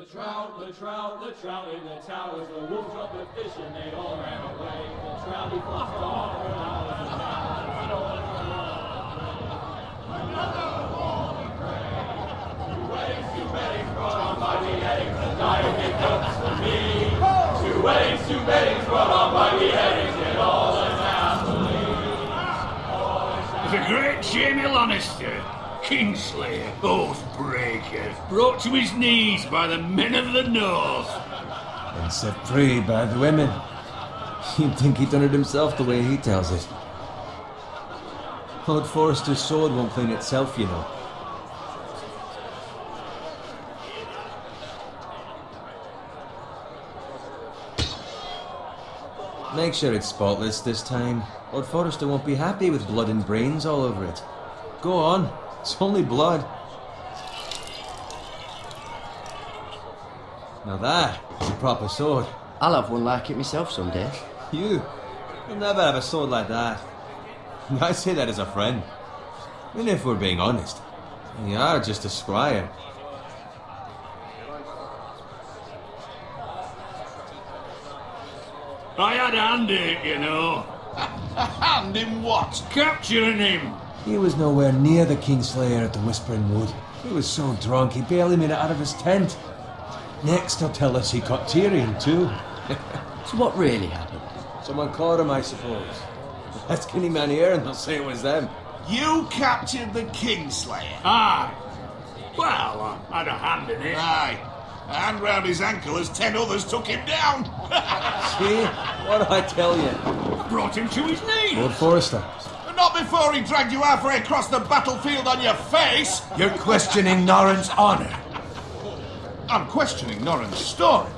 The trout in the towers, the wolves dropped the fish and they all ran away. The trout he fought for all for hours and hours. Two weddings brought on by beheadings, and dying it comes for me. Two weddings brought on by beheadings, and all the family. The great Jamie Lannister, Kingslayer, Oathbreaker, brought to his knees by the men of the North. And set free by the women. You'd think he'd done it himself the way he tells it. Lord Forrester's sword won't clean itself, you know. Make sure it's spotless this time. Lord Forrester won't be happy with blood and brains all over it. Go on. It's only blood. Now that is a proper sword. I'll have one like it myself someday. You'll never have a sword like that. I say that as a friend. I mean, if we're being honest, you are just a squire. I had a hand in it, you know. A hand in what? Capturing him. He was nowhere near the Kingslayer at the Whispering Wood. He was so drunk he barely made it out of his tent. Next he'll tell us he caught Tyrion too. So what really happened? Someone caught him, I suppose. Ask any man here and they'll say it was them. You captured the Kingslayer? Aye. Well, I had a hand in it. Aye. A hand round his ankle as 10 others took him down. See? What did I tell you? Brought him to his knees. Lord Forrester. But not before he dragged you halfway across the battlefield on your face. You're questioning Norrin's honor. I'm questioning Norrin's story,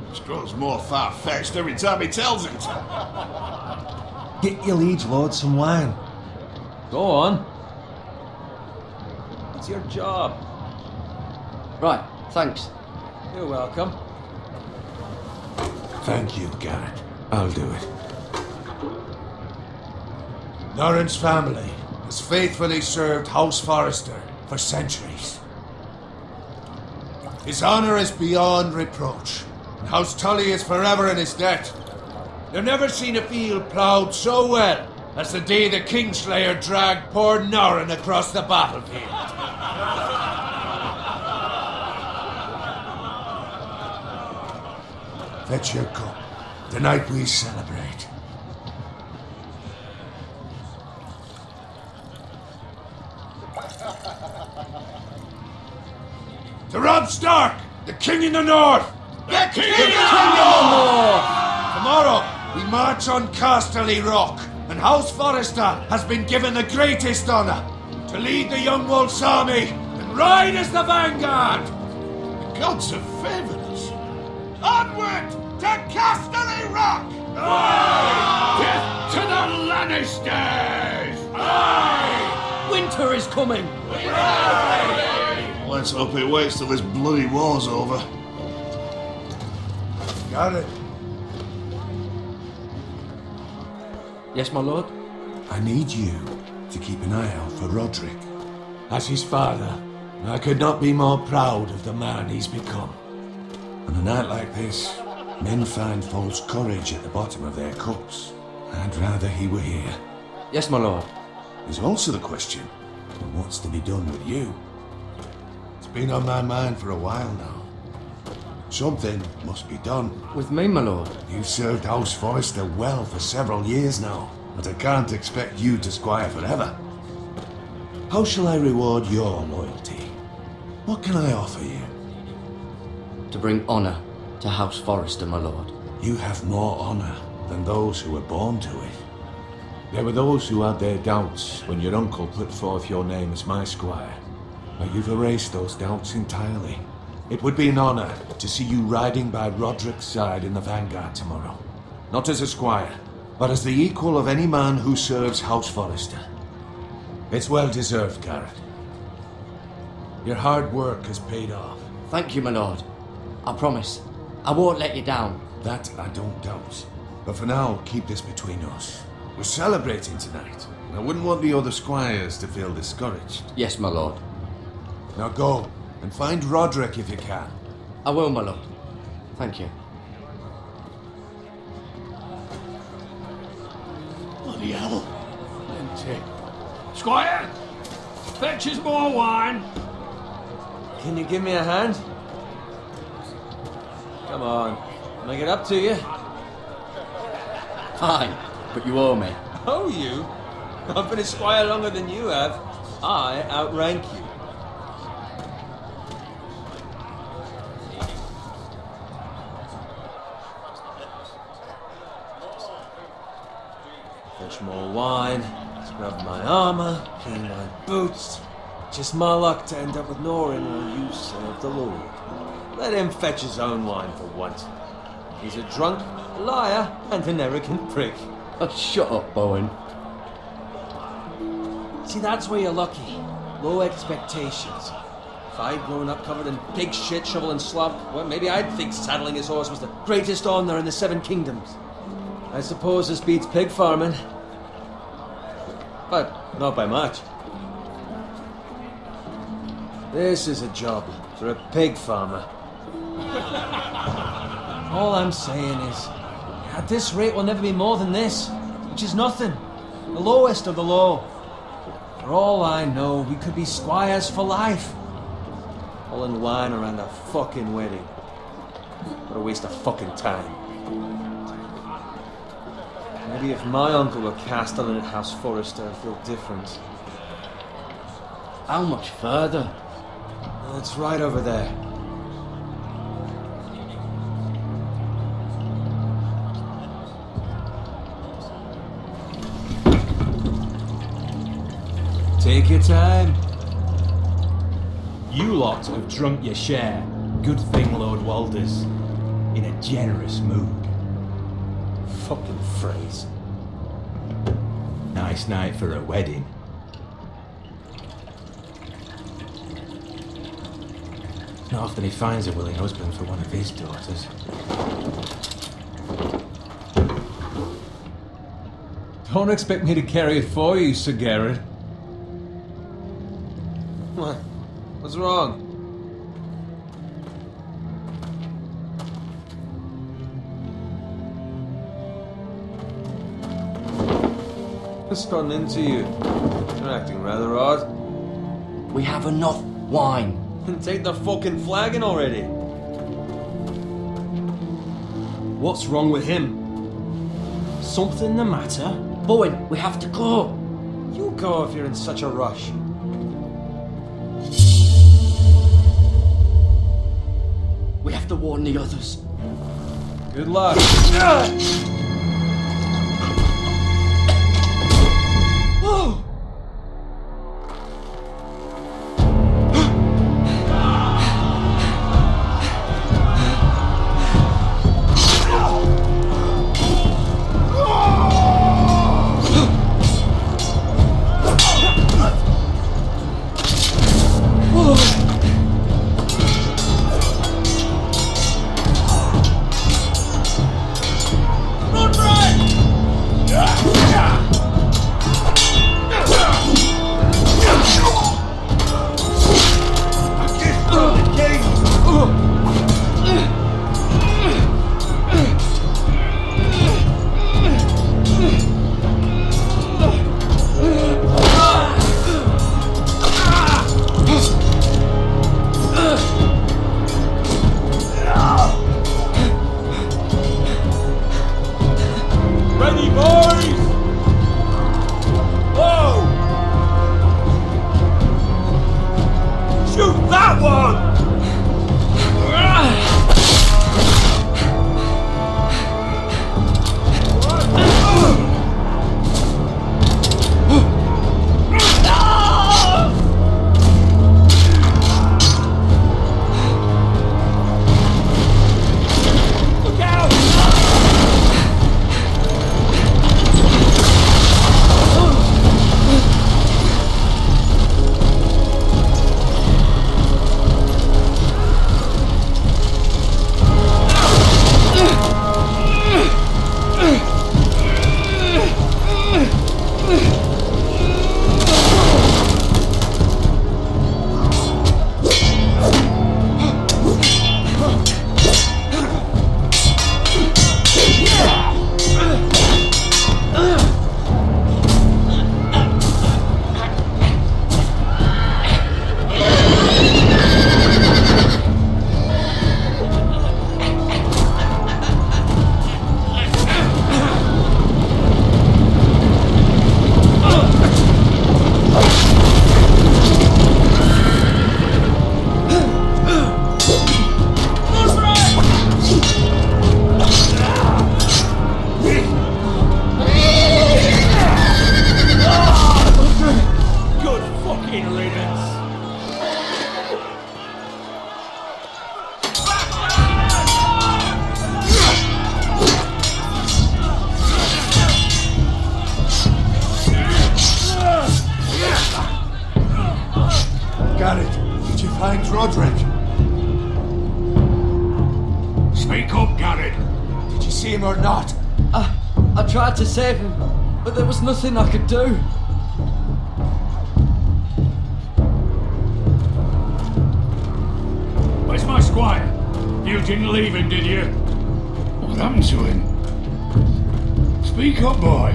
which grows more far-fetched every time he tells it. Get your liege lord some wine. Go on. It's your job. Right, thanks. You're welcome. Thank you, Garrett. I'll do it. Norrin's family has faithfully served House Forrester for centuries. His honor is beyond reproach, and House Tully is forever in his debt. They've never seen a field ploughed so well as the day the Kingslayer dragged poor Norrin across the battlefield. Fetch your cup. Tonight we celebrate. To Robb Stark, the King in the North! The King in the North! Tomorrow, we march on Casterly Rock, and House Forrester has been given the greatest honor to lead the Young Wolf's army and ride as the vanguard! The gods have favored us. Onward to Casterly Rock! Aye! Death to the Lannisters! Aye! Winter is coming! Let's hope it waits till this bloody war's over. Got it. Yes, my lord? I need you to keep an eye out for Roderick. As his father, I could not be more proud of the man he's become. On a night like this, men find false courage at the bottom of their cups. I'd rather he were here. Yes, my lord. There's also the question of what's to be done with you. It's been on my mind for a while now. Something must be done. With me, my lord? You've served House Forrester well for several years now, but I can't expect you to squire forever. How shall I reward your loyalty? What can I offer you? To bring honor to House Forrester, my lord. You have more honor than those who were born to it. There were those who had their doubts when your uncle put forth your name as my squire. But you've erased those doubts entirely. It would be an honor to see you riding by Roderick's side in the vanguard tomorrow. Not as a squire, but as the equal of any man who serves House Forrester. It's well deserved, Garrett. Your hard work has paid off. Thank you, my lord. I promise. I won't let you down. That I don't doubt. But for now, keep this between us. We're celebrating tonight. I wouldn't want the other squires to feel discouraged. Yes, my lord. Now go, and find Roderick if you can. I will, my lord. Thank you. Bloody hell. Empty. Squire! Fetch us more wine. Can you give me a hand? Come on. Make it up to you. Fine, but you owe me. Oh, you? I've been a squire longer than you have. I outrank you. Fetch more wine, scrub my armor, clean my boots. Just my luck to end up with Norin while you serve the Lord. Let him fetch his own wine for once. He's a drunk, liar, and an arrogant prick. Oh, shut up, Bowen. See, that's where you're lucky. Low expectations. If I'd grown up covered in pig shit, shovel and slop, well, maybe I'd think saddling his horse was the greatest honour in the Seven Kingdoms. I suppose this beats pig farming. But not by much. This is a job for a pig farmer. All I'm saying is, at this rate we'll never be more than this, which is nothing. The lowest of the low. For all I know, we could be squires for life. Pulling wine around a fucking wedding. What a waste of fucking time. Maybe if my uncle were castellan at House Forrester, I'd feel different. How much further? It's right over there. Take your time. You lot have drunk your share. Good thing Lord Walder's in a generous mood. Fucking phrase. Nice night for a wedding. Not often he finds a willing husband for one of his daughters. Don't expect me to carry it for you, Sir Garrett. What? What's wrong? What's gotten into you? You're acting rather odd. We have enough wine. Take the fucking flagon already. What's wrong with him? Something the matter? Bowen, we have to go. You go if you're in such a rush. We have to warn the others. Good luck. I tried to save him, but there was nothing I could do. Where's my squire? You didn't leave him, did you? What happened to him? Speak up, boy.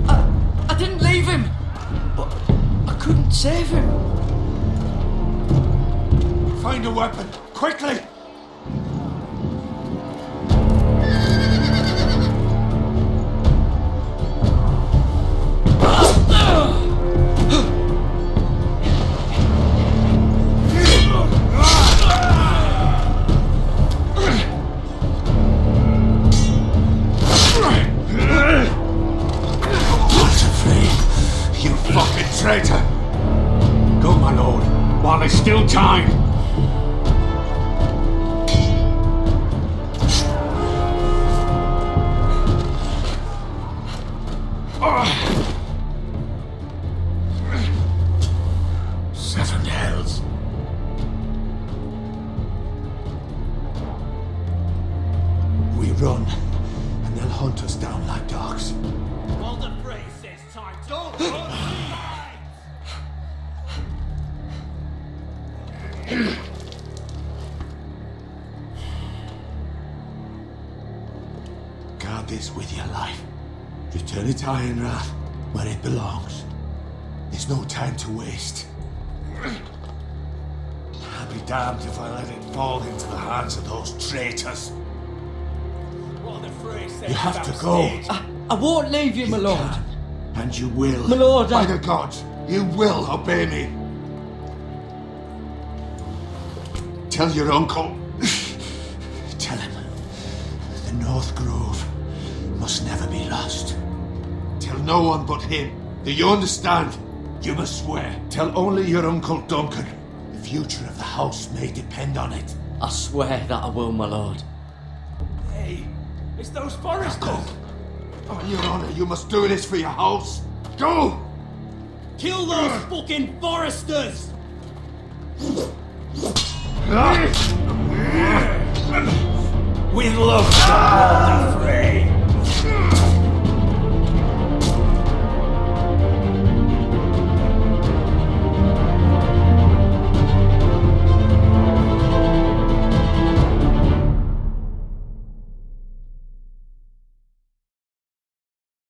I didn't leave him, but I couldn't save him. Find a weapon, quickly! Traitor! Go, my lord, while there's still time. Seven hells. We run, and they'll hunt us down like dogs. Well, the phrase says time. Don't run. Guard this with your life. Return it to Ironrath, where it belongs. There's no time to waste. I'll be damned if I let it fall into the hands of those traitors. Well, the phrase says You have to go. I won't leave you, my lord. can, and you will. My lord, By the gods, you will obey me. Tell your uncle. Tell him the North Grove must never be lost. Tell no one but him. Do you understand? You must swear. Tell only your Uncle Duncan. The future of the house may depend on it. I swear that I will, my lord. Hey, it's those foresters. Go. On your honor, you must do this for your house. Go! Kill those fucking foresters. With love, the fray.